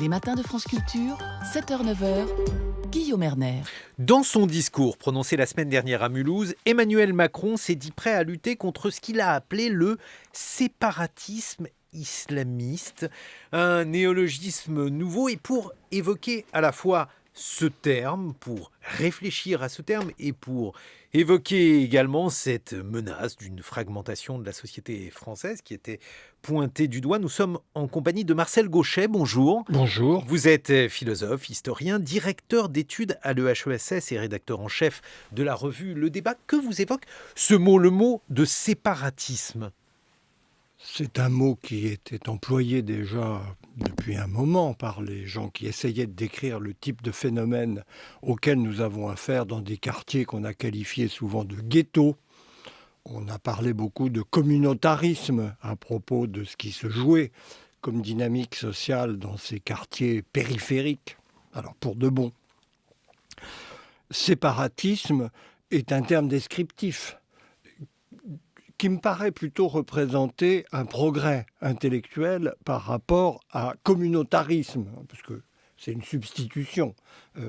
Les matins de France Culture, 7h-9h, Guillaume Erner. Dans son discours prononcé la semaine dernière à Mulhouse, Emmanuel Macron s'est dit prêt à lutter contre ce qu'il a appelé le séparatisme islamiste, un néologisme nouveau, et pour évoquer à la fois ce terme, pour réfléchir à ce terme et pour évoquer également cette menace d'une fragmentation de la société française qui était pointée du doigt, nous sommes en compagnie de Marcel Gauchet. Bonjour. Bonjour. Vous êtes philosophe, historien, directeur d'études à l'EHESS et rédacteur en chef de la revue Le Débat. Que vous évoque ce mot, le mot de séparatisme ? C'est un mot qui était employé déjà depuis un moment par les gens qui essayaient de décrire le type de phénomène auquel nous avons affaire dans des quartiers qu'on a qualifiés souvent de ghettos. On a parlé beaucoup de communautarisme à propos de ce qui se jouait comme dynamique sociale dans ces quartiers périphériques. Alors pour de bon. Séparatisme est un terme descriptif qui me paraît plutôt représenter un progrès intellectuel par rapport à communautarisme, parce que c'est une substitution,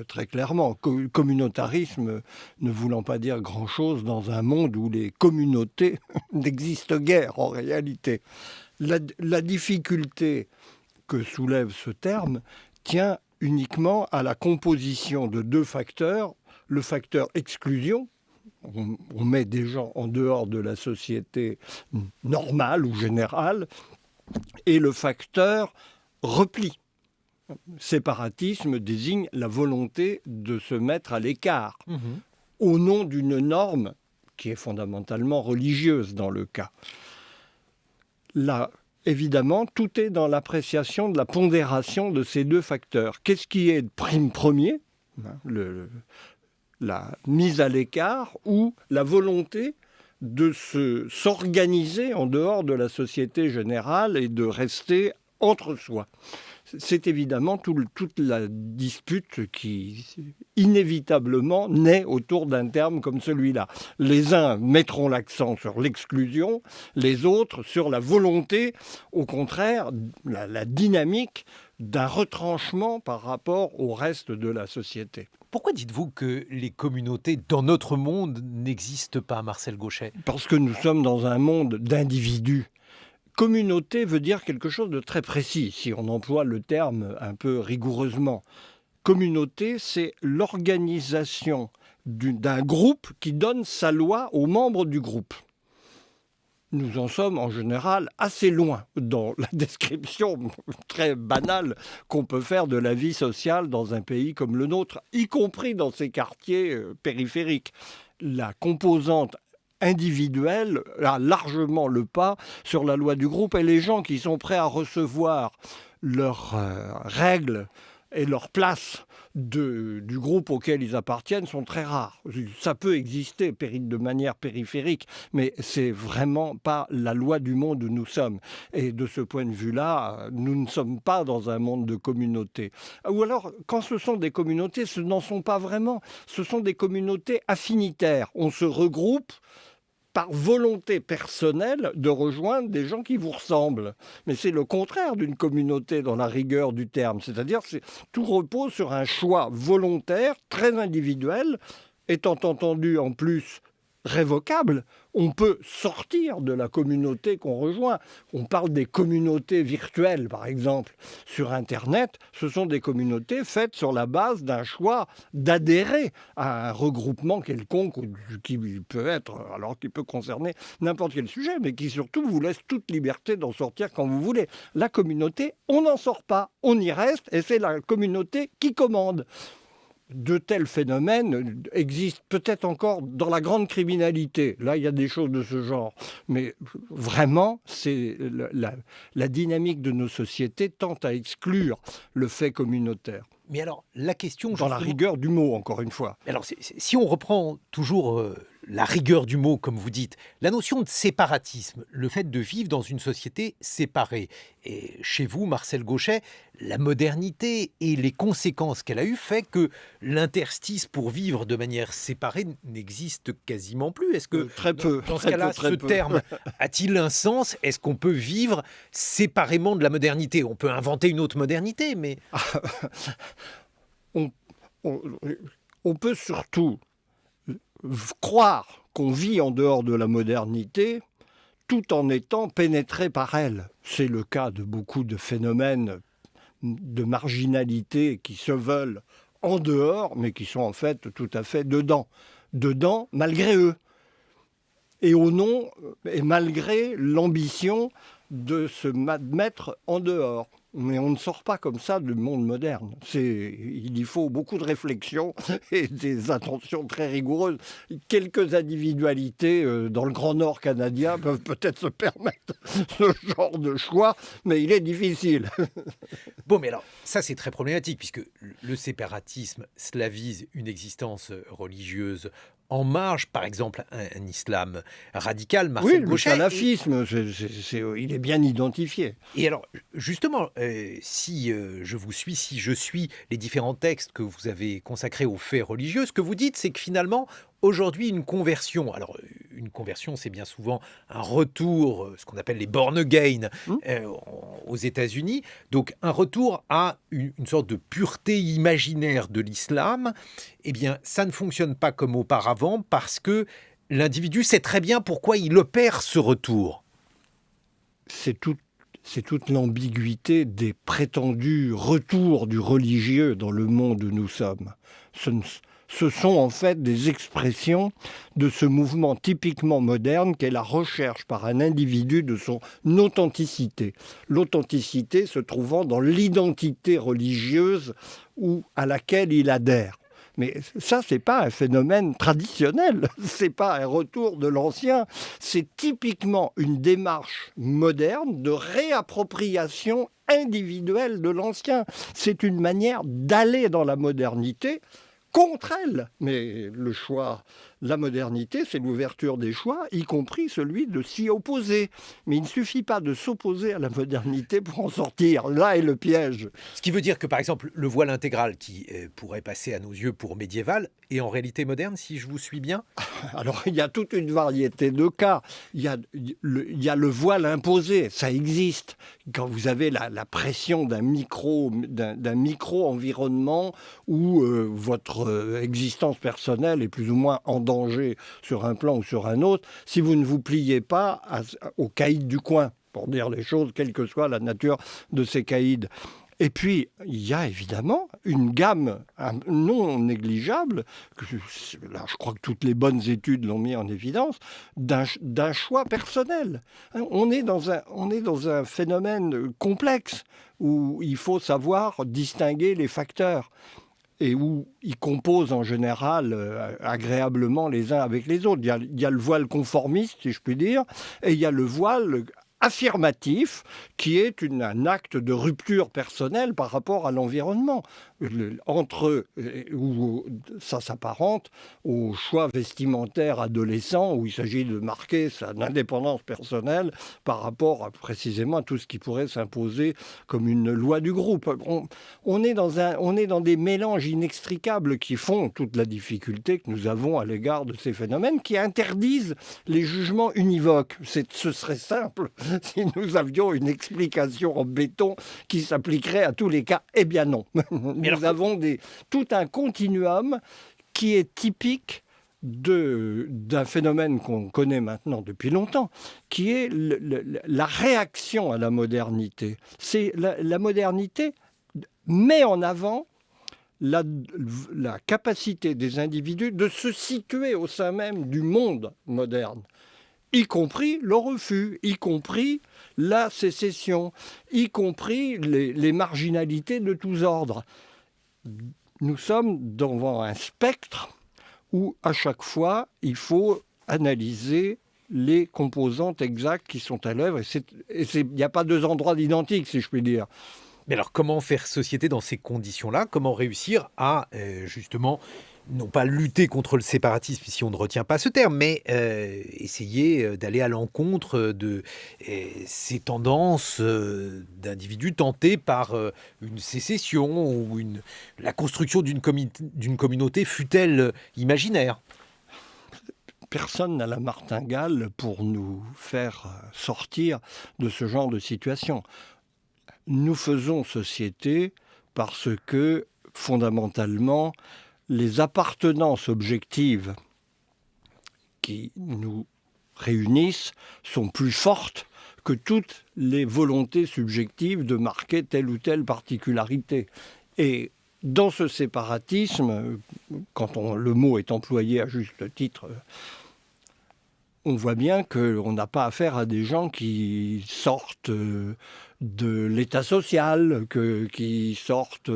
très clairement. Communautarisme ne voulant pas dire grand-chose dans un monde où les communautés n'existent guère en réalité. La difficulté que soulève ce terme tient uniquement à la composition de deux facteurs. Le facteur exclusion, on met des gens en dehors de la société normale ou générale, et le facteur repli. Séparatisme désigne la volonté de se mettre à l'écart au nom d'une norme qui est fondamentalement religieuse dans le cas. Là, évidemment, tout est dans l'appréciation de la pondération de ces deux facteurs. Qu'est-ce qui est premier ? La mise à l'écart ou la volonté de s'organiser en dehors de la société générale et de rester entre soi. C'est évidemment toute la dispute qui inévitablement naît autour d'un terme comme celui-là. Les uns mettront l'accent sur l'exclusion, les autres sur la volonté, au contraire, la dynamique d'un retranchement par rapport au reste de la société. Pourquoi dites-vous que les communautés dans notre monde n'existent pas, Marcel Gauchet ? Parce que nous sommes dans un monde d'individus. Communauté veut dire quelque chose de très précis, si on emploie le terme un peu rigoureusement. Communauté, c'est l'organisation d'un groupe qui donne sa loi aux membres du groupe. Nous en sommes en général assez loin dans la description très banale qu'on peut faire de la vie sociale dans un pays comme le nôtre, y compris dans ces quartiers périphériques. La composante individuelle a largement le pas sur la loi du groupe, et les gens qui sont prêts à recevoir leurs règles et leur place du groupe auquel ils appartiennent sont très rares. Ça peut exister de manière périphérique, mais c'est vraiment pas la loi du monde où nous sommes. Et de ce point de vue-là, nous ne sommes pas dans un monde de communautés. Ou alors, quand ce sont des communautés, ce n'en sont pas vraiment. Ce sont des communautés affinitaires. On se regroupe par volonté personnelle de rejoindre des gens qui vous ressemblent. Mais c'est le contraire d'une communauté dans la rigueur du terme. C'est-à-dire que tout repose sur un choix volontaire, très individuel, étant entendu en plus révocable. On peut sortir de la communauté qu'on rejoint. On parle des communautés virtuelles, par exemple, sur Internet. Ce sont des communautés faites sur la base d'un choix d'adhérer à un regroupement quelconque qui peut concerner n'importe quel sujet, mais qui surtout vous laisse toute liberté d'en sortir quand vous voulez. La communauté, on n'en sort pas, on y reste, et c'est la communauté qui commande. De tels phénomènes existent peut-être encore dans la grande criminalité. Là, il y a des choses de ce genre. Mais vraiment, c'est la dynamique de nos sociétés tend à exclure le fait communautaire. Mais alors, la question... Dans la rigueur du mot, encore une fois. Alors, si on reprend toujours la rigueur du mot, comme vous dites, la notion de séparatisme, le fait de vivre dans une société séparée. Et chez vous, Marcel Gauchet, la modernité et les conséquences qu'elle a eues fait que l'interstice pour vivre de manière séparée n'existe quasiment plus. Est-ce que, très peu, dans ce cas-là, ce terme a-t-il un sens? Est-ce qu'on peut vivre séparément de la modernité? On peut inventer une autre modernité, mais... on peut surtout croire qu'on vit en dehors de la modernité tout en étant pénétré par elle. C'est le cas de beaucoup de phénomènes de marginalité qui se veulent en dehors, mais qui sont en fait tout à fait dedans. Dedans, malgré eux. Et au nom, et malgré l'ambition de se mettre en dehors. Mais on ne sort pas comme ça du monde moderne. Il y faut beaucoup de réflexion et des intentions très rigoureuses. Quelques individualités dans le Grand Nord canadien peuvent peut-être se permettre ce genre de choix, mais il est difficile. Bon, mais alors, ça c'est très problématique, puisque le séparatisme, cela vise une existence religieuse en marge, par exemple, un islam radical, Marcel Gauchet. Oui, le salafisme, il est bien identifié. Et alors, justement, si je vous suis, si je suis les différents textes que vous avez consacrés aux faits religieux, ce que vous dites, c'est que finalement, aujourd'hui, une conversion, alors une conversion, c'est bien souvent un retour, ce qu'on appelle les born again aux États-Unis, donc un retour à une sorte de pureté imaginaire de l'islam, eh bien, ça ne fonctionne pas comme auparavant parce que l'individu sait très bien pourquoi il opère ce retour. C'est toute l'ambiguïté des prétendus retours du religieux dans le monde où nous sommes. Ce sont en fait des expressions de ce mouvement typiquement moderne qu'est la recherche par un individu de son authenticité. L'authenticité se trouvant dans l'identité religieuse à laquelle il adhère. Mais ça, c'est pas un phénomène traditionnel, c'est pas un retour de l'ancien, c'est typiquement une démarche moderne de réappropriation individuelle de l'ancien. C'est une manière d'aller dans la modernité contre elle. Mais le choix, la modernité, c'est l'ouverture des choix, y compris celui de s'y opposer. Mais il ne suffit pas de s'opposer à la modernité pour en sortir. Là est le piège. Ce qui veut dire que, par exemple, le voile intégral, qui pourrait passer à nos yeux pour médiéval, est en réalité moderne, si je vous suis bien? Alors, il y a toute une variété de cas. Il y a le voile imposé, ça existe. Quand vous avez la pression d'un micro-environnement où votre existence personnelle est plus ou moins en danger sur un plan ou sur un autre, si vous ne vous pliez pas aux caïds du coin, pour dire les choses, quelle que soit la nature de ces caïds. Et puis, il y a évidemment une gamme non négligeable, là je crois que toutes les bonnes études l'ont mis en évidence, d'un choix personnel. On est dans un phénomène complexe où il faut savoir distinguer les facteurs et où ils composent en général agréablement les uns avec les autres. Il y a le voile conformiste, si je puis dire, et il y a le voile affirmatif, qui est un acte de rupture personnelle par rapport à l'environnement. Où ça s'apparente au choix vestimentaire adolescent, où il s'agit de marquer son indépendance personnelle par rapport précisément à tout ce qui pourrait s'imposer comme une loi du groupe. On est dans des mélanges inextricables qui font toute la difficulté que nous avons à l'égard de ces phénomènes, qui interdisent les jugements univoques. Ce serait simple si nous avions une explication en béton qui s'appliquerait à tous les cas. Eh bien non. Nous avons tout un continuum qui est typique d'un phénomène qu'on connaît maintenant depuis longtemps, qui est la réaction à la modernité. C'est la modernité met en avant la capacité des individus de se situer au sein même du monde moderne, y compris le refus, y compris la sécession, y compris les marginalités de tous ordres. Nous sommes devant un spectre où, à chaque fois, il faut analyser les composantes exactes qui sont à l'œuvre. Il n'y a pas deux endroits identiques, si je puis dire. Mais alors, comment faire société dans ces conditions-là? Comment réussir à, justement, non pas lutter contre le séparatisme si on ne retient pas ce terme, mais essayer d'aller à l'encontre de ces tendances d'individus tentés par une sécession ou la construction d'une communauté, fût-elle imaginaire. Personne n'a la martingale pour nous faire sortir de ce genre de situation. Nous faisons société parce que, fondamentalement, les appartenances objectives qui nous réunissent sont plus fortes que toutes les volontés subjectives de marquer telle ou telle particularité. Et dans ce séparatisme, quand le mot est employé à juste titre, on voit bien qu'on n'a pas affaire à des gens qui sortent de l'état social, qui sortent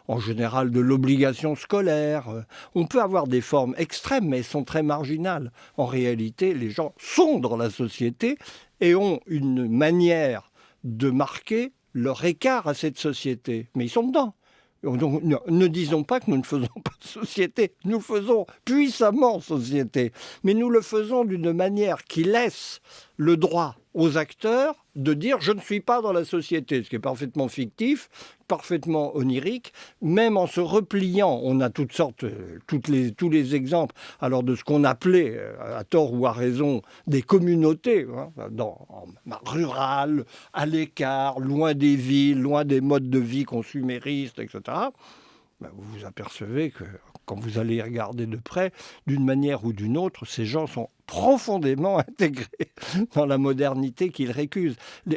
en général de l'obligation scolaire. On peut avoir des formes extrêmes, mais elles sont très marginales. En réalité, les gens sont dans la société et ont une manière de marquer leur écart à cette société. Mais ils sont dedans. Donc, ne disons pas que nous ne faisons pas de société. Nous faisons puissamment société. Mais nous le faisons d'une manière qui laisse le droit aux acteurs de dire « je ne suis pas dans la société », ce qui est parfaitement fictif, parfaitement onirique. Même en se repliant, on a toutes sortes, tous les exemples alors de ce qu'on appelait, à tort ou à raison, des communautés, rurales, à l'écart, loin des villes, loin des modes de vie consuméristes, etc. Vous vous apercevez que quand vous allez regarder de près, d'une manière ou d'une autre, ces gens sont profondément intégrés dans la modernité qu'ils récusent.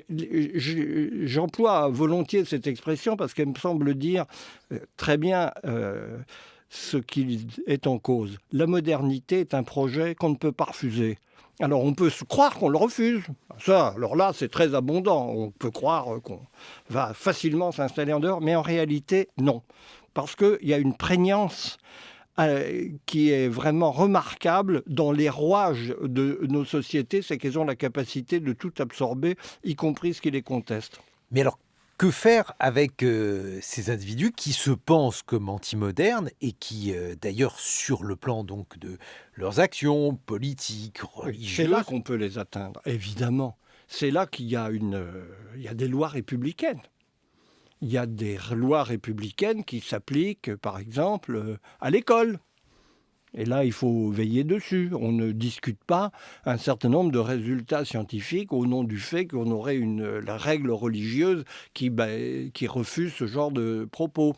J'emploie volontiers cette expression parce qu'elle me semble dire très bien ce qui est en cause. La modernité est un projet qu'on ne peut pas refuser. Alors on peut se croire qu'on le refuse. Ça, alors là, c'est très abondant. On peut croire qu'on va facilement s'installer en dehors, mais en réalité, non. Parce qu'il y a une prégnance qui est vraiment remarquable dans les rouages de nos sociétés, c'est qu'elles ont la capacité de tout absorber, y compris ce qui les conteste. Mais alors, que faire avec ces individus qui se pensent comme antimodernes et qui, d'ailleurs, sur le plan donc de leurs actions politiques, religieuses... C'est là qu'on peut les atteindre, évidemment. C'est là qu'il y a des lois républicaines. Il y a des lois républicaines qui s'appliquent, par exemple, à l'école. Et là, il faut veiller dessus. On ne discute pas un certain nombre de résultats scientifiques au nom du fait qu'on aurait la règle religieuse qui refuse ce genre de propos.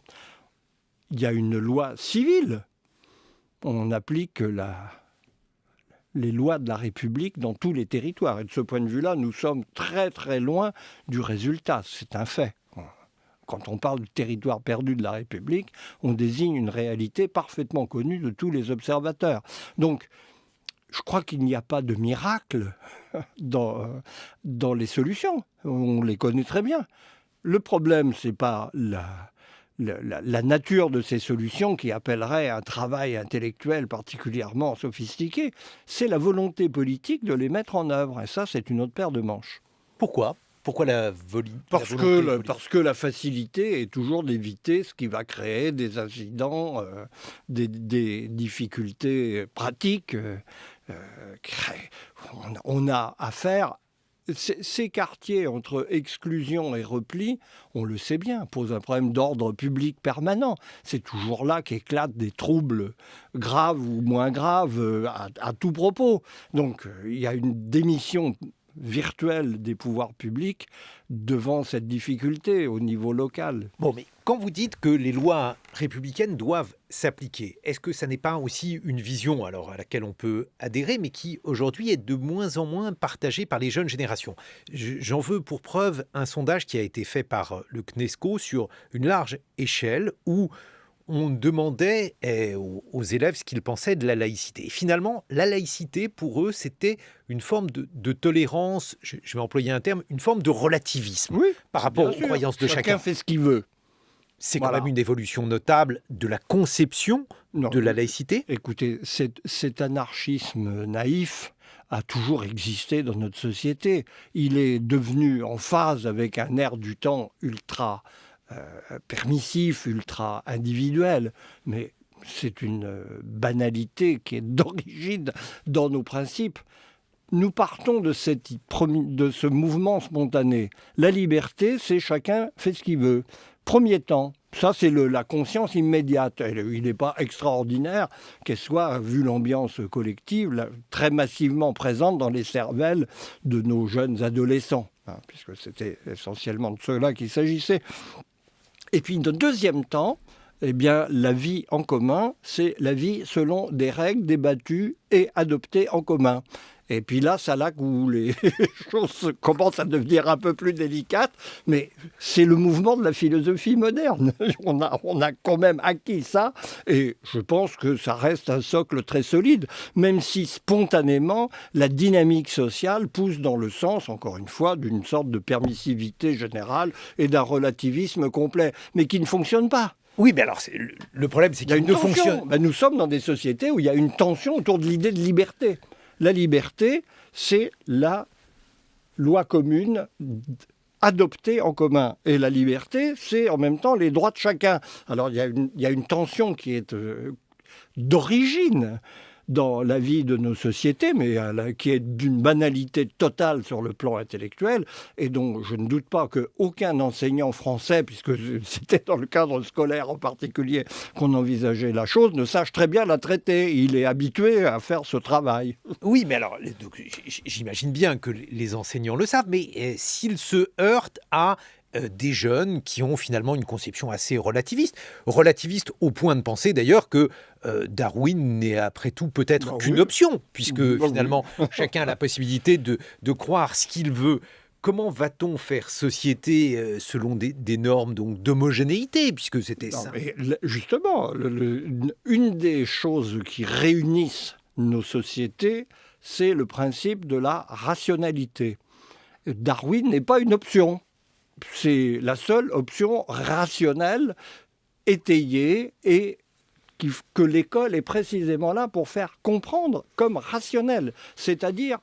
Il y a une loi civile. On applique les lois de la République dans tous les territoires. Et de ce point de vue-là, nous sommes très très loin du résultat. C'est un fait. Quand on parle du territoire perdu de la République, on désigne une réalité parfaitement connue de tous les observateurs. Donc, je crois qu'il n'y a pas de miracle dans les solutions. On les connaît très bien. Le problème, ce n'est pas la nature de ces solutions qui appellerait un travail intellectuel particulièrement sophistiqué. C'est la volonté politique de les mettre en œuvre. Et ça, c'est une autre paire de manches. Pourquoi ? Pourquoi Parce que la facilité est toujours d'éviter ce qui va créer des incidents, des difficultés pratiques. On a affaire... Ces quartiers entre exclusion et repli, on le sait bien, posent un problème d'ordre public permanent. C'est toujours là qu'éclatent des troubles graves ou moins graves à tout propos. Donc il y a une démission virtuelle des pouvoirs publics devant cette difficulté au niveau local. Bon, mais quand vous dites que les lois républicaines doivent s'appliquer, est-ce que ça n'est pas aussi une vision alors, à laquelle on peut adhérer, mais qui aujourd'hui est de moins en moins partagée par les jeunes générations ? J'en veux pour preuve un sondage qui a été fait par le CNESCO sur une large échelle où on demandait aux élèves ce qu'ils pensaient de la laïcité. Et finalement, la laïcité, pour eux, c'était une forme de tolérance, je vais employer un terme, une forme de relativisme par rapport aux croyances de chacun. Chacun fait ce qu'il veut. C'est quand même une évolution notable de la conception de la laïcité. Écoutez, cet anarchisme naïf a toujours existé dans notre société. Il est devenu en phase avec un air du temps ultra permissif, ultra individuel. Mais c'est une banalité qui est d'origine dans nos principes. Nous partons de ce mouvement spontané. La liberté, c'est chacun fait ce qu'il veut. Premier temps, ça c'est la conscience immédiate. Il n'est pas extraordinaire qu'elle soit, vu l'ambiance collective, très massivement présente dans les cervelles de nos jeunes adolescents, puisque c'était essentiellement de ceux-là qu'il s'agissait. Et puis, de deuxième temps, eh bien, la vie en commun, c'est la vie selon des règles débattues et adoptées en commun. Et puis là, c'est là où les choses commencent à devenir un peu plus délicates, mais c'est le mouvement de la philosophie moderne. On a quand même acquis ça, et je pense que ça reste un socle très solide, même si spontanément, la dynamique sociale pousse dans le sens, encore une fois, d'une sorte de permissivité générale et d'un relativisme complet, mais qui ne fonctionne pas. Oui, mais alors le problème, c'est qu'il ne fonctionne. Nous sommes dans des sociétés où il y a une tension autour de l'idée de liberté. La liberté, c'est la loi commune adoptée en commun. Et la liberté, c'est en même temps les droits de chacun. Alors il y a une tension qui est d'origine dans la vie de nos sociétés, mais qui est d'une banalité totale sur le plan intellectuel, et dont je ne doute pas qu'aucun enseignant français, puisque c'était dans le cadre scolaire en particulier qu'on envisageait la chose, ne sache très bien la traiter. Il est habitué à faire ce travail. Oui, mais alors, donc, j'imagine bien que les enseignants le savent, mais s'ils se heurtent à des jeunes qui ont finalement une conception assez relativiste au point de penser d'ailleurs que Darwin n'est après tout peut-être qu'une option, puisque finalement chacun a la possibilité de croire ce qu'il veut. Comment va-t-on faire société selon des normes donc d'homogénéité, puisque c'était ça? Mais justement, une des choses qui réunissent nos sociétés, c'est le principe de la rationalité. Darwin n'est pas une option. C'est la seule option rationnelle, étayée, et que l'école est précisément là pour faire comprendre comme rationnelle, c'est-à-dire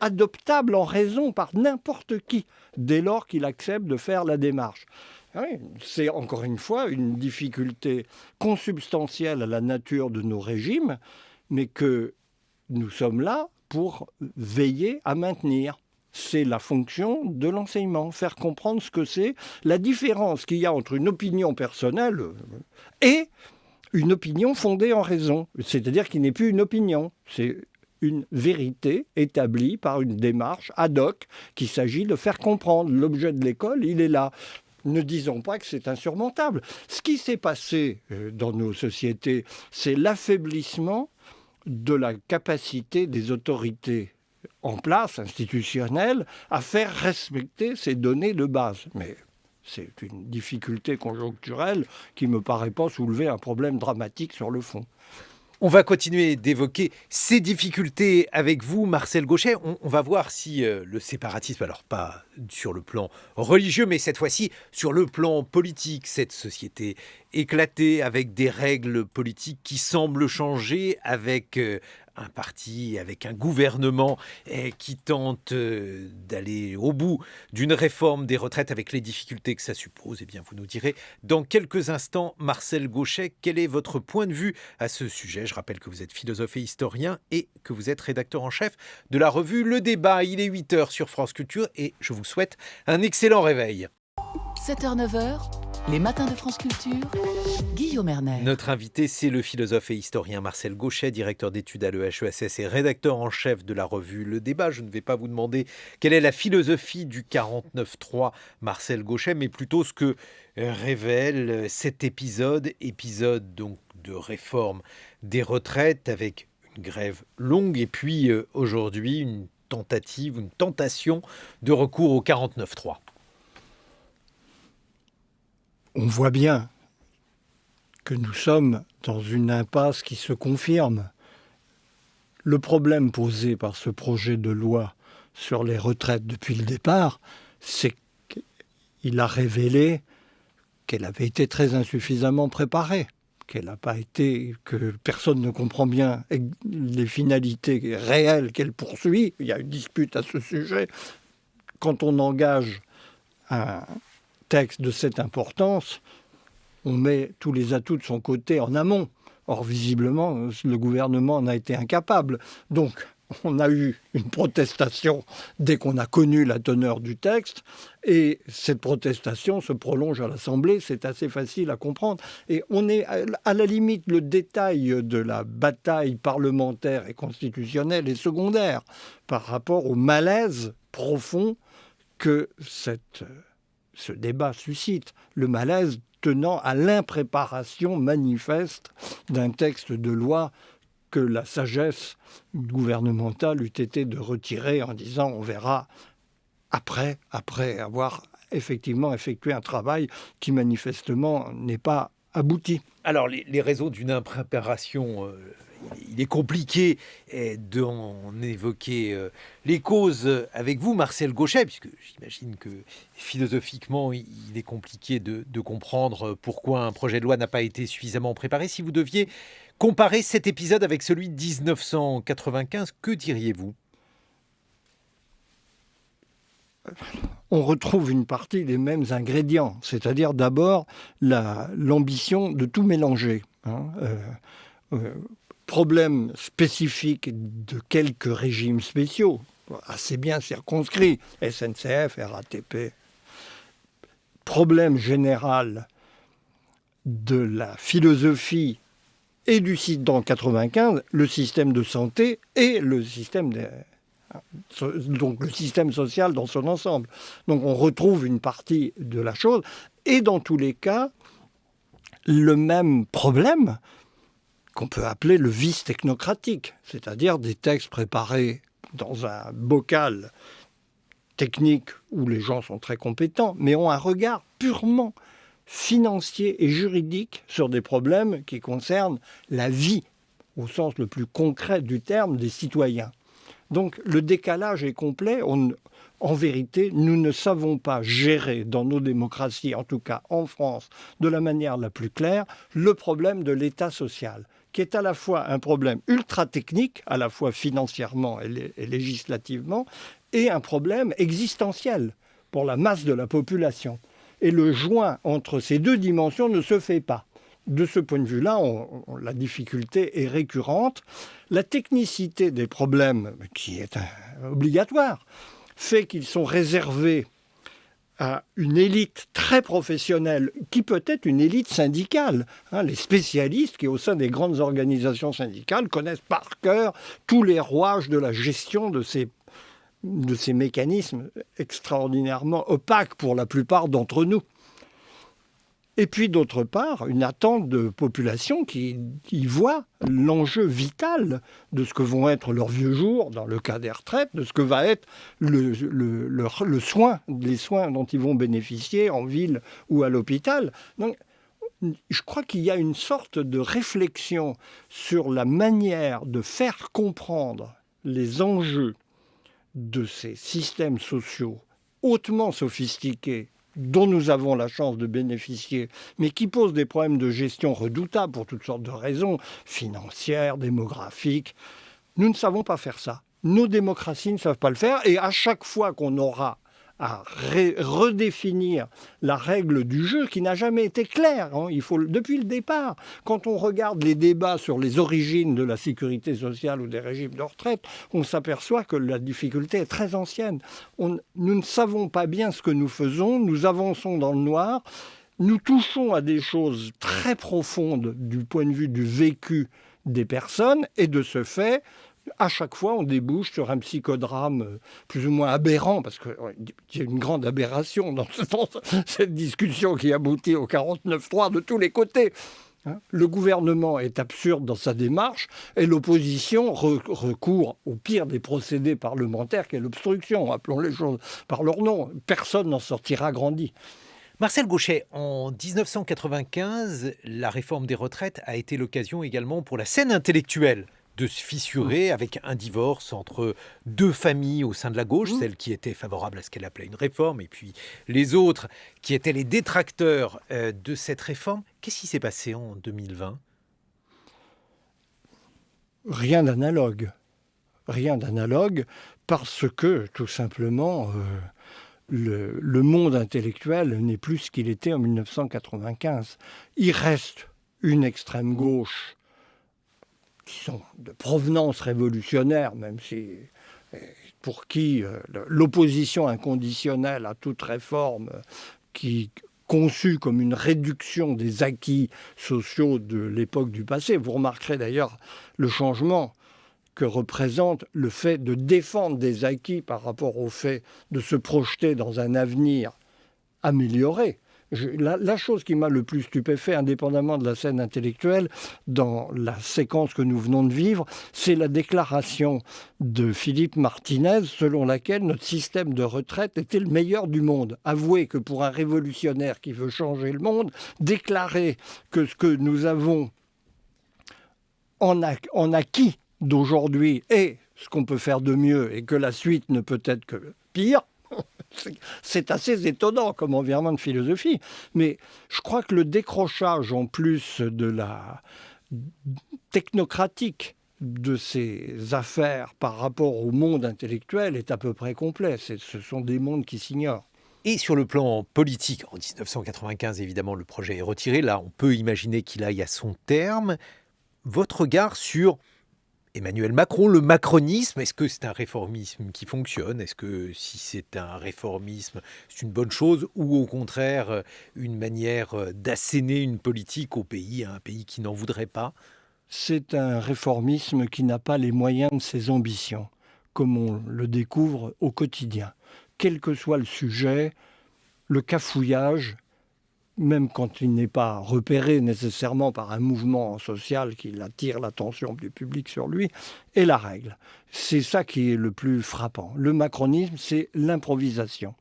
adoptable en raison par n'importe qui, dès lors qu'il accepte de faire la démarche. Oui, c'est encore une fois une difficulté consubstantielle à la nature de nos régimes, mais que nous sommes là pour veiller à maintenir. C'est la fonction de l'enseignement, faire comprendre ce que c'est, la différence qu'il y a entre une opinion personnelle et une opinion fondée en raison. C'est-à-dire qu'il n'est plus une opinion, c'est une vérité établie par une démarche ad hoc qu'il s'agit de faire comprendre. L'objet de l'école, il est là. Ne disons pas que c'est insurmontable. Ce qui s'est passé dans nos sociétés, c'est l'affaiblissement de la capacité des autorités en place, institutionnelle, à faire respecter ces données de base. Mais c'est une difficulté conjoncturelle qui ne me paraît pas soulever un problème dramatique sur le fond. On va continuer d'évoquer ces difficultés avec vous, Marcel Gauchet. On va voir si le séparatisme, alors pas sur le plan religieux, mais cette fois-ci sur le plan politique, cette société éclatée avec des règles politiques qui semblent changer, avec un parti, avec un gouvernement qui tente d'aller au bout d'une réforme des retraites avec les difficultés que ça suppose. Eh bien, vous nous direz dans quelques instants, Marcel Gauchet, quel est votre point de vue à ce sujet? Je rappelle que vous êtes philosophe et historien et que vous êtes rédacteur en chef de la revue Le Débat. Il est 8h sur France Culture et je vous souhaite un excellent réveil. 7h-9h, les matins de France Culture, Guillaume Erner. Notre invité, c'est le philosophe et historien Marcel Gauchet, directeur d'études à l'EHESS et rédacteur en chef de la revue Le Débat. Je ne vais pas vous demander quelle est la philosophie du 49.3 Marcel Gauchet, mais plutôt ce que révèle cet épisode donc de réforme des retraites avec une grève longue et puis aujourd'hui une tentation de recours au 49.3. On voit bien que nous sommes dans une impasse qui se confirme. Le problème posé par ce projet de loi sur les retraites depuis le départ, c'est qu'il a révélé qu'elle avait été très insuffisamment préparée, que personne ne comprend bien les finalités réelles qu'elle poursuit. Il y a une dispute à ce sujet. Quand on engage un texte de cette importance, on met tous les atouts de son côté en amont Or, visiblement, le gouvernement en a été incapable. Donc, on a eu une protestation dès qu'on a connu la teneur du texte, et cette protestation se prolonge à l'Assemblée, c'est assez facile à comprendre. Et on est à la limite, le détail de la bataille parlementaire et constitutionnelle est secondaire par rapport au malaise profond que ce débat suscite. Le malaise tenant à l'impréparation manifeste d'un texte de loi que la sagesse gouvernementale eût été de retirer en disant on verra après avoir effectivement effectué un travail qui manifestement n'est pas abouti. Alors, les raisons d'une impréparation, il est compliqué d'en évoquer les causes avec vous, Marcel Gauchet, puisque j'imagine que philosophiquement, il est compliqué de comprendre pourquoi un projet de loi n'a pas été suffisamment préparé. Si vous deviez comparer cet épisode avec celui de 1995, que diriez-vous ? On retrouve une partie des mêmes ingrédients, c'est-à-dire d'abord l'ambition de tout mélanger. Problème spécifique de quelques régimes spéciaux, assez bien circonscrits, SNCF, RATP. Problème général de la philosophie et du dans 95, le système de santé et le système donc le système social dans son ensemble. Donc on retrouve une partie de la chose, et dans tous les cas, le même problème qu'on peut appeler le vice technocratique, c'est-à-dire des textes préparés dans un bocal technique où les gens sont très compétents, mais ont un regard purement financier et juridique sur des problèmes qui concernent la vie, au sens le plus concret du terme, des citoyens. Donc le décalage est complet. En vérité, nous ne savons pas gérer dans nos démocraties, en tout cas en France, de la manière la plus claire, le problème de l'État social, qui est à la fois un problème ultra technique, à la fois financièrement et législativement, et un problème existentiel pour la masse de la population. Et le joint entre ces deux dimensions ne se fait pas. De ce point de vue-là, la difficulté est récurrente. La technicité des problèmes, qui est obligatoire, fait qu'ils sont réservés à une élite très professionnelle, qui peut être une élite syndicale. Les spécialistes qui, au sein des grandes organisations syndicales, connaissent par cœur tous les rouages de la gestion de ces mécanismes extraordinairement opaques pour la plupart d'entre nous. Et puis d'autre part, une attente de population qui voit l'enjeu vital de ce que vont être leurs vieux jours, dans le cas des retraites, de ce que va être le soin, les soins dont ils vont bénéficier en ville ou à l'hôpital. Donc, je crois qu'il y a une sorte de réflexion sur la manière de faire comprendre les enjeux de ces systèmes sociaux hautement sophistiqués dont nous avons la chance de bénéficier, mais qui posent des problèmes de gestion redoutables pour toutes sortes de raisons, financières, démographiques. Nous ne savons pas faire ça. Nos démocraties ne savent pas le faire, et à chaque fois qu'on aura à redéfinir la règle du jeu qui n'a jamais été claire. Il faut, depuis le départ, quand on regarde les débats sur les origines de la sécurité sociale ou des régimes de retraite, on s'aperçoit que la difficulté est très ancienne. Nous ne savons pas bien ce que nous faisons, nous avançons dans le noir, nous touchons à des choses très profondes du point de vue du vécu des personnes, et de ce fait, à chaque fois, on débouche sur un psychodrame plus ou moins aberrant, parce qu'il y a une grande aberration dans cette discussion qui aboutit au 49.3 de tous les côtés. Le gouvernement est absurde dans sa démarche et l'opposition recourt au pire des procédés parlementaires qu'est l'obstruction. Appelons les choses par leur nom. Personne n'en sortira grandi. Marcel Gauchet, en 1995, la réforme des retraites a été l'occasion également pour la scène intellectuelle de se fissurer avec un divorce entre deux familles au sein de la gauche, celle qui était favorable à ce qu'elle appelait une réforme, et puis les autres qui étaient les détracteurs de cette réforme. Qu'est-ce qui s'est passé en 2020 ? Rien d'analogue. Rien d'analogue, parce que, tout simplement, le monde intellectuel n'est plus ce qu'il était en 1995. Il reste une extrême gauche qui sont de provenance révolutionnaire, même si pour qui l'opposition inconditionnelle à toute réforme qui conçue comme une réduction des acquis sociaux de l'époque du passé. Vous remarquerez d'ailleurs le changement que représente le fait de défendre des acquis par rapport au fait de se projeter dans un avenir amélioré. La chose qui m'a le plus stupéfait, indépendamment de la scène intellectuelle, dans la séquence que nous venons de vivre, c'est la déclaration de Philippe Martinez selon laquelle notre système de retraite était le meilleur du monde. Avouez que pour un révolutionnaire qui veut changer le monde, déclarer que ce que nous avons en acquis d'aujourd'hui est ce qu'on peut faire de mieux et que la suite ne peut être que pire, c'est assez étonnant comme environnement de philosophie. Mais je crois que le décrochage, en plus de la technocratique de ces affaires par rapport au monde intellectuel, est à peu près complet. Ce sont des mondes qui s'ignorent. Et sur le plan politique, en 1995, évidemment, le projet est retiré. Là, on peut imaginer qu'il aille à son terme. Votre regard sur Emmanuel Macron, le macronisme, est-ce que c'est un réformisme qui fonctionne? Est-ce que si c'est un réformisme, c'est une bonne chose? Ou au contraire, une manière d'asséner une politique au pays, à un pays qui n'en voudrait pas? C'est un réformisme qui n'a pas les moyens de ses ambitions, comme on le découvre au quotidien. Quel que soit le sujet, le cafouillage, même quand il n'est pas repéré nécessairement par un mouvement social qui attire l'attention du public sur lui, est la règle. C'est ça qui est le plus frappant. Le macronisme, c'est l'improvisation.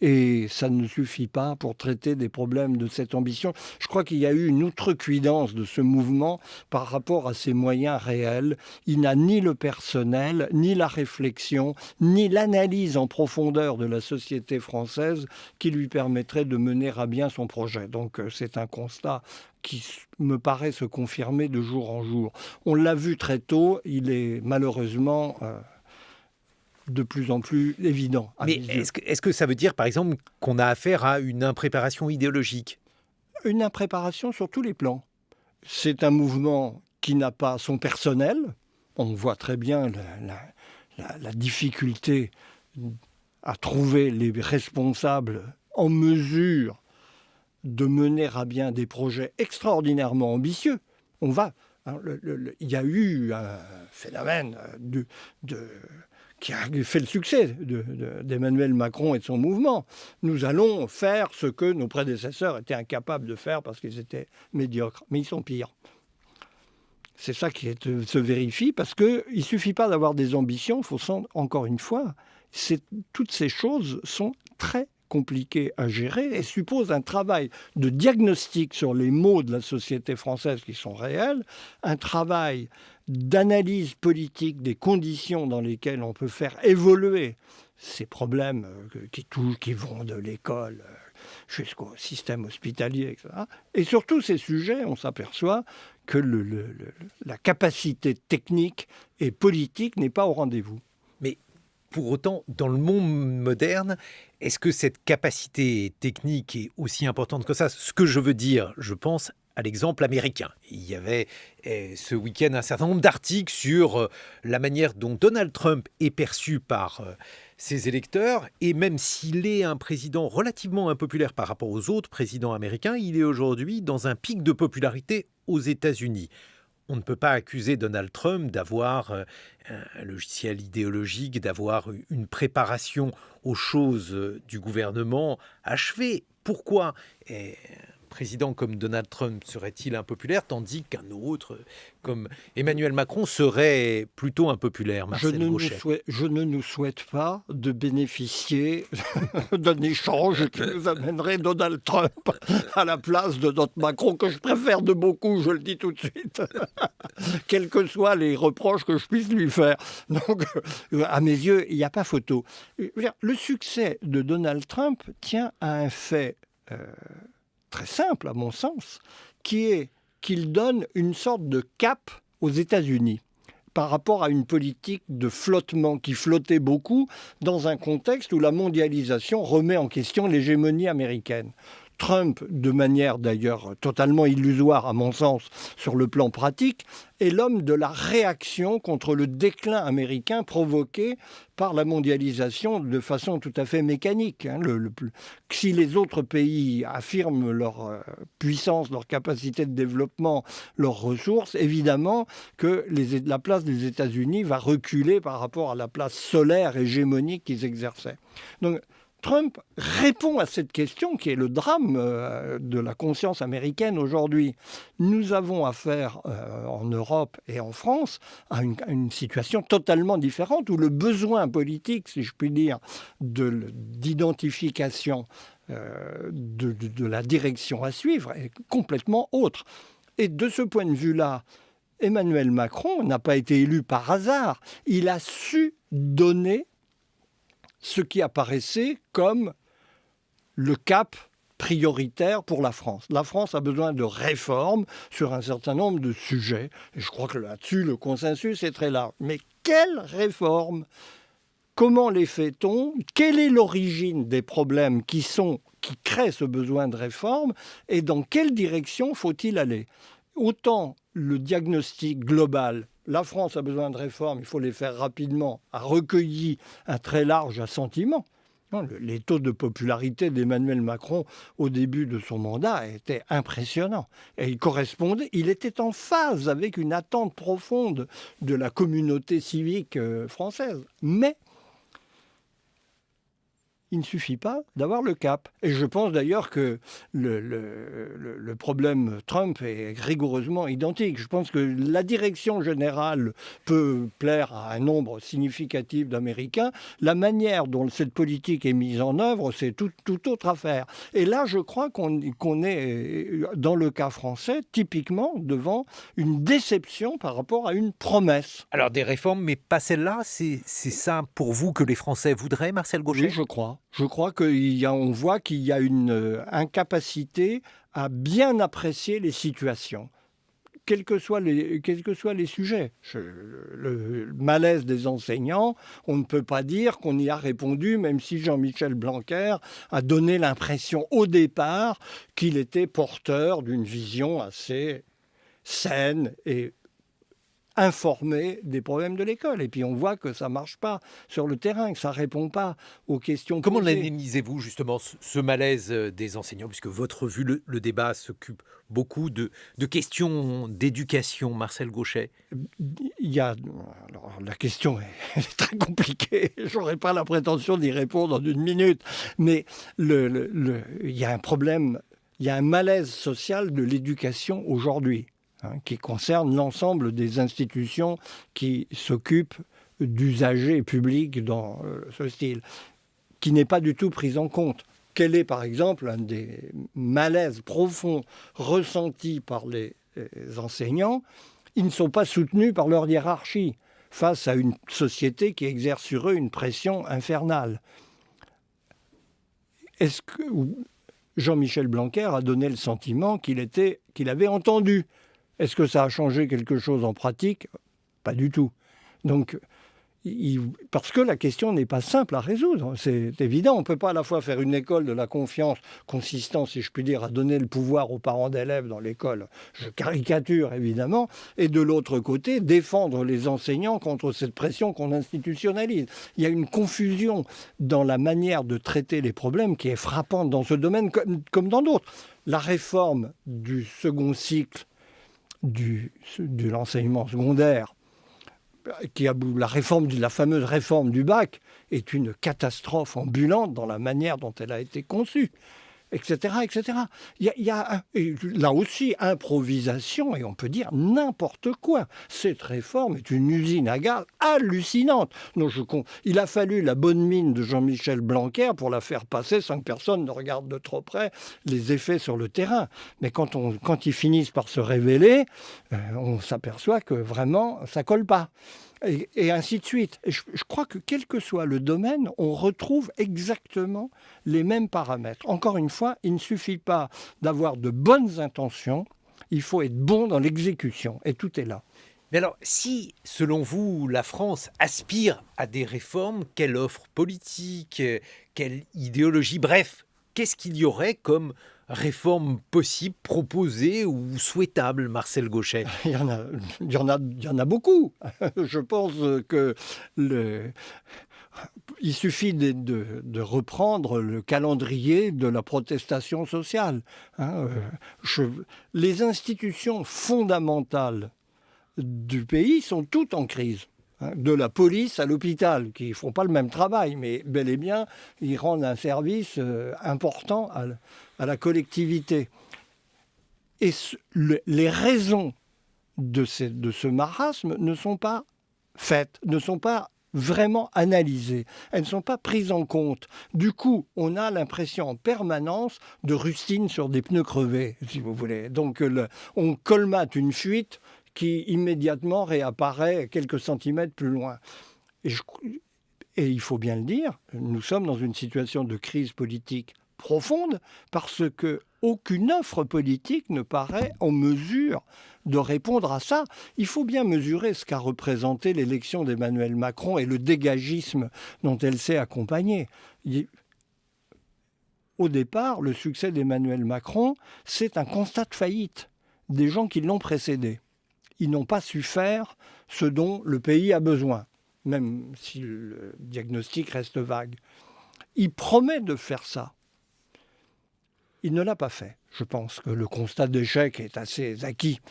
Et ça ne suffit pas pour traiter des problèmes de cette ambition. Je crois qu'il y a eu une outrecuidance de ce mouvement par rapport à ses moyens réels. Il n'a ni le personnel, ni la réflexion, ni l'analyse en profondeur de la société française qui lui permettrait de mener à bien son projet. Donc c'est un constat qui me paraît se confirmer de jour en jour. On l'a vu très tôt, il est malheureusement de plus en plus évident. Mais est-ce que ça veut dire, par exemple, qu'on a affaire à une impréparation idéologique? Une impréparation sur tous les plans. C'est un mouvement qui n'a pas son personnel. On voit très bien la difficulté à trouver les responsables en mesure de mener à bien des projets extraordinairement ambitieux. Il y a eu un phénomène qui a fait le succès d'Emmanuel Macron et de son mouvement. Nous allons faire ce que nos prédécesseurs étaient incapables de faire parce qu'ils étaient médiocres. Mais ils sont pires. C'est ça qui se vérifie parce qu'il ne suffit pas d'avoir des ambitions. Encore une fois, toutes ces choses sont très compliquées à gérer et supposent un travail de diagnostic sur les maux de la société française qui sont réels, un travail d'analyse politique des conditions dans lesquelles on peut faire évoluer ces problèmes qui vont de l'école jusqu'au système hospitalier, etc. Et sur tous ces sujets, on s'aperçoit que la capacité technique et politique n'est pas au rendez-vous. Mais pour autant, dans le monde moderne, est-ce que cette capacité technique est aussi importante que ça? Ce que je veux dire, je pense à l'exemple américain. Il y avait ce week-end un certain nombre d'articles sur la manière dont Donald Trump est perçu par ses électeurs. Et même s'il est un président relativement impopulaire par rapport aux autres présidents américains, il est aujourd'hui dans un pic de popularité aux États-Unis. On ne peut pas accuser Donald Trump d'avoir un logiciel idéologique, d'avoir une préparation aux choses du gouvernement achevée. Pourquoi président comme Donald Trump serait-il impopulaire, tandis qu'un autre, comme Emmanuel Macron, serait plutôt impopulaire, Marcel Gauchet? Je ne nous souhaite pas de bénéficier d'un échange qui nous amènerait Donald Trump à la place de notre Macron, que je préfère de beaucoup, je le dis tout de suite, quels que soient les reproches que je puisse lui faire. Donc, à mes yeux, il n'y a pas photo. Le succès de Donald Trump tient à un fait très simple, à mon sens, qui est qu'il donne une sorte de cap aux États-Unis par rapport à une politique de flottement qui flottait beaucoup dans un contexte où la mondialisation remet en question l'hégémonie américaine. Trump, de manière d'ailleurs totalement illusoire à mon sens sur le plan pratique, est l'homme de la réaction contre le déclin américain provoqué par la mondialisation de façon tout à fait mécanique. Si les autres pays affirment leur puissance, leur capacité de développement, leurs ressources, évidemment que la place des États-Unis va reculer par rapport à la place solaire hégémonique qu'ils exerçaient. Donc, Trump répond à cette question qui est le drame de la conscience américaine aujourd'hui. Nous avons affaire en Europe et en France à une situation totalement différente où le besoin politique, si je puis dire, d'identification de la direction à suivre est complètement autre. Et de ce point de vue-là, Emmanuel Macron n'a pas été élu par hasard. Il a su donner ce qui apparaissait comme le cap prioritaire pour la France. La France a besoin de réformes sur un certain nombre de sujets. Et je crois que là-dessus, le consensus est très large. Mais quelles réformes ? Comment les fait-on ? Quelle est l'origine des problèmes qui créent ce besoin de réforme ? Et dans quelle direction faut-il aller ? Autant le diagnostic global, la France a besoin de réformes, il faut les faire rapidement, a recueilli un très large assentiment. Les taux de popularité d'Emmanuel Macron au début de son mandat étaient impressionnants. Et il était en phase avec une attente profonde de la communauté civique française. Mais il ne suffit pas d'avoir le cap. Et je pense d'ailleurs que le problème Trump est rigoureusement identique. Je pense que la direction générale peut plaire à un nombre significatif d'Américains. La manière dont cette politique est mise en œuvre, c'est toute autre affaire. Et là, je crois qu'on est, dans le cas français, typiquement devant une déception par rapport à une promesse. Alors des réformes, mais pas celle-là. C'est ça pour vous que les Français voudraient, Martial Gauchet ? Oui, je crois. Je crois qu'on voit qu'il y a une incapacité à bien apprécier les situations, quels que soient les sujets. Le malaise des enseignants, on ne peut pas dire qu'on y a répondu, même si Jean-Michel Blanquer a donné l'impression au départ qu'il était porteur d'une vision assez saine et informé des problèmes de l'école. Et puis on voit que ça ne marche pas sur le terrain, que ça ne répond pas aux questions Comment posées. l'analysez-vous justement ce malaise des enseignants, puisque votre vue, le débat s'occupe beaucoup de questions d'éducation, Marcel Gauchet ? Alors, la question est très compliquée, je n'aurai pas la prétention d'y répondre en une minute, mais il y a un problème, il y a un malaise social de l'éducation aujourd'hui, qui concerne l'ensemble des institutions qui s'occupent d'usagers publics dans ce style, qui n'est pas du tout pris en compte. Quel est, par exemple, un des malaises profonds ressentis par les enseignants ? Ils ne sont pas soutenus par leur hiérarchie face à une société qui exerce sur eux une pression infernale. Est-ce que Jean-Michel Blanquer a donné le sentiment qu'il avait entendu ? Est-ce que ça a changé quelque chose en pratique ? Pas du tout. Donc, parce que la question n'est pas simple à résoudre, c'est évident. On ne peut pas à la fois faire une école de la confiance consistant, si je puis dire, à donner le pouvoir aux parents d'élèves dans l'école, je caricature évidemment, et de l'autre côté, défendre les enseignants contre cette pression qu'on institutionnalise. Il y a une confusion dans la manière de traiter les problèmes qui est frappante dans ce domaine comme dans d'autres. La réforme du second cycle de l'enseignement secondaire, la fameuse réforme du bac, est une catastrophe ambulante dans la manière dont elle a été conçue, etc. etc. Il y a là aussi improvisation, et on peut dire n'importe quoi. Cette réforme est une usine à gaz hallucinante. Donc, il a fallu la bonne mine de Jean-Michel Blanquer pour la faire passer sans que personne ne regarde de trop près les effets sur le terrain. Mais quand ils finissent par se révéler, on s'aperçoit que vraiment, ça colle pas. Et ainsi de suite. Et je crois que quel que soit le domaine, on retrouve exactement les mêmes paramètres. Encore une fois, il ne suffit pas d'avoir de bonnes intentions, il faut être bon dans l'exécution. Et tout est là. Mais alors, si, selon vous, la France aspire à des réformes, quelle offre politique, quelle idéologie, bref, qu'est-ce qu'il y aurait comme réformes possibles, proposées ou souhaitables, Marcel Gauchet? Il y en a beaucoup. Je pense que il suffit de reprendre le calendrier de la protestation sociale. Hein. Les institutions fondamentales du pays sont toutes en crise. Hein, de la police à l'hôpital, qui ne font pas le même travail, mais bel et bien, ils rendent un service important à la collectivité. Et les raisons de ce marasme ne sont pas faites, ne sont pas vraiment analysées, elles ne sont pas prises en compte. Du coup, on a l'impression en permanence de rustine sur des pneus crevés, si vous voulez. Donc on colmate une fuite qui immédiatement réapparaît quelques centimètres plus loin. Et il faut bien le dire, nous sommes dans une situation de crise politique profonde parce qu'aucune offre politique ne paraît en mesure de répondre à ça. Il faut bien mesurer ce qu'a représenté l'élection d'Emmanuel Macron et le dégagisme dont elle s'est accompagnée. Au départ, le succès d'Emmanuel Macron, c'est un constat de faillite des gens qui l'ont précédé. Ils n'ont pas su faire ce dont le pays a besoin, même si le diagnostic reste vague. Il promet de faire ça. Il ne l'a pas fait. Je pense que le constat d'échec est assez acquis.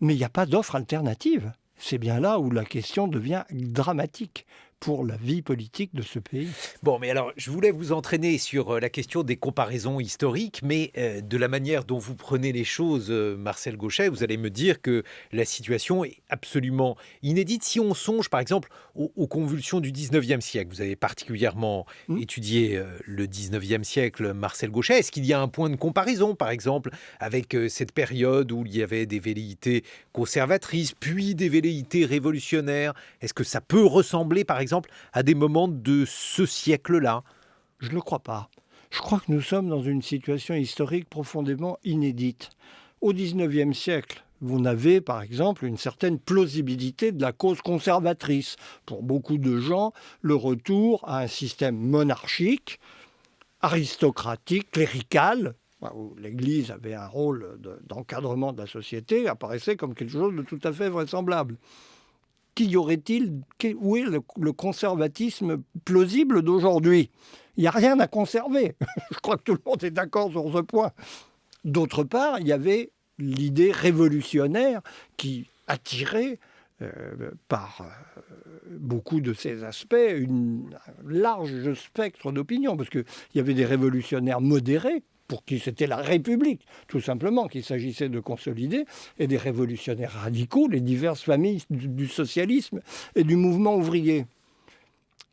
Mais il n'y a pas d'offre alternative. C'est bien là où la question devient dramatique pour la vie politique de ce pays. Bon, mais alors, je voulais vous entraîner sur la question des comparaisons historiques, mais de la manière dont vous prenez les choses, Marcel Gauchet, vous allez me dire que la situation est absolument inédite. Si on songe, par exemple, aux convulsions du 19e siècle, vous avez particulièrement étudié le 19e siècle, Marcel Gauchet, est-ce qu'il y a un point de comparaison, par exemple, avec cette période où il y avait des velléités conservatrices, puis des velléités révolutionnaires? Est-ce que ça peut ressembler, par exemple, à des moments de ce siècle-là? Je ne le crois pas. Je crois que nous sommes dans une situation historique profondément inédite. Au XIXe siècle, vous avez par exemple une certaine plausibilité de la cause conservatrice. Pour beaucoup de gens, le retour à un système monarchique, aristocratique, clérical, où l'Église avait un rôle d'encadrement de la société, apparaissait comme quelque chose de tout à fait vraisemblable. Qu'y aurait-il? Où est le conservatisme plausible d'aujourd'hui? Il n'y a rien à conserver. Je crois que tout le monde est d'accord sur ce point. D'autre part, il y avait l'idée révolutionnaire qui attirait, par beaucoup de ses aspects, un large spectre d'opinion, parce qu'il y avait des révolutionnaires modérés, pour qui c'était la République, tout simplement, qu'il s'agissait de consolider, et des révolutionnaires radicaux, les diverses familles du socialisme et du mouvement ouvrier.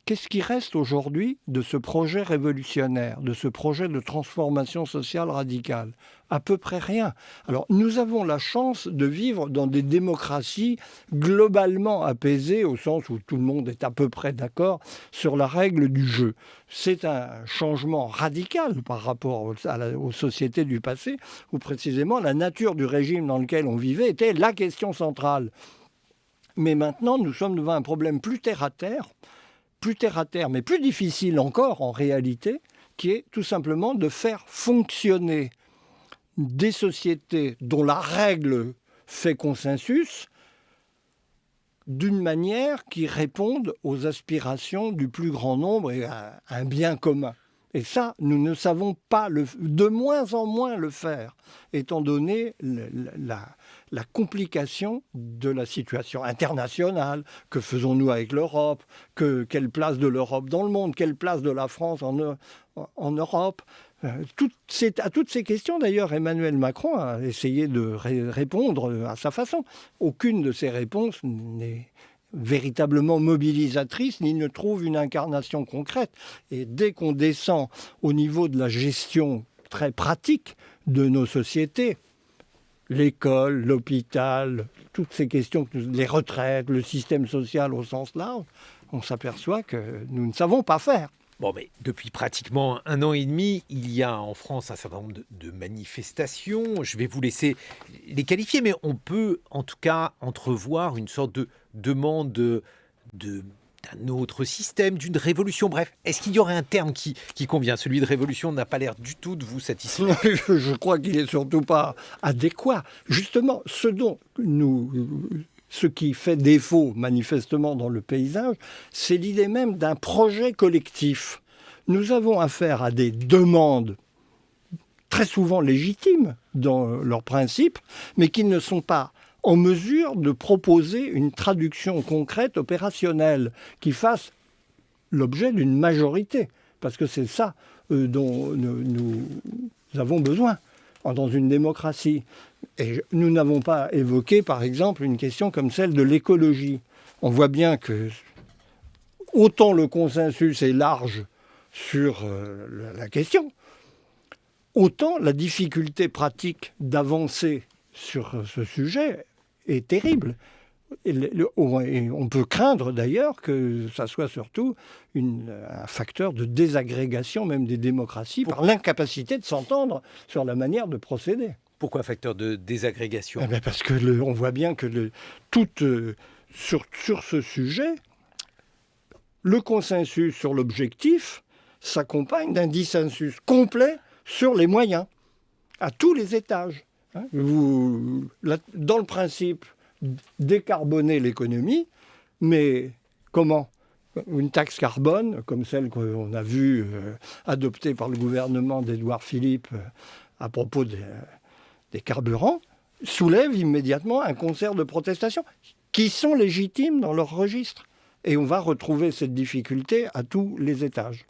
Qu'est-ce qui reste aujourd'hui de ce projet révolutionnaire, de ce projet de transformation sociale radicale? À peu près rien. Alors, nous avons la chance de vivre dans des démocraties globalement apaisées, au sens où tout le monde est à peu près d'accord sur la règle du jeu. C'est un changement radical par rapport aux sociétés du passé, où précisément la nature du régime dans lequel on vivait était la question centrale. Mais maintenant, nous sommes devant un problème plus terre à terre, mais plus difficile encore en réalité, qui est tout simplement de faire fonctionner des sociétés dont la règle fait consensus d'une manière qui réponde aux aspirations du plus grand nombre et à un bien commun. Et ça, nous ne savons pas de moins en moins le faire, étant donné la complication de la situation internationale. Que faisons-nous avec l'Europe? Quelle place de l'Europe dans le monde? Quelle place de la France en Europe? À toutes ces questions, d'ailleurs, Emmanuel Macron a essayé de répondre à sa façon. Aucune de ces réponses n'est véritablement mobilisatrice, ni ne trouve une incarnation concrète. Et dès qu'on descend au niveau de la gestion très pratique de nos sociétés, l'école, l'hôpital, toutes ces questions, les retraites, le système social au sens large, on s'aperçoit que nous ne savons pas faire. Bon, mais depuis pratiquement 1 an et demi, il y a en France un certain nombre de manifestations. Je vais vous laisser les qualifier, mais on peut en tout cas entrevoir une sorte de demande de d'un autre système, d'une révolution. Bref, est-ce qu'il y aurait un terme qui convient? Celui de révolution n'a pas l'air du tout de vous satisfaire. Je crois qu'il n'est surtout pas adéquat. Justement, ce qui fait défaut manifestement dans le paysage, c'est l'idée même d'un projet collectif. Nous avons affaire à des demandes très souvent légitimes dans leurs principes, mais qui ne sont pas en mesure de proposer une traduction concrète, opérationnelle, qui fasse l'objet d'une majorité. Parce que c'est ça dont nous avons besoin dans une démocratie. Et nous n'avons pas évoqué, par exemple, une question comme celle de l'écologie. On voit bien que autant le consensus est large sur la question, autant la difficulté pratique d'avancer sur ce sujet est terrible. Et on peut craindre d'ailleurs que ça soit surtout un facteur de désagrégation même des démocraties par l'incapacité de s'entendre sur la manière de procéder. Pourquoi facteur de désagrégation? Parce que on voit bien que sur ce sujet, le consensus sur l'objectif s'accompagne d'un dissensus complet sur les moyens, à tous les étages. Dans le principe, décarboner l'économie, mais comment? Une taxe carbone, comme celle qu'on a vue adoptée par le gouvernement d'Édouard Philippe à propos des carburants, soulève immédiatement un concert de protestations qui sont légitimes dans leur registre. Et on va retrouver cette difficulté à tous les étages.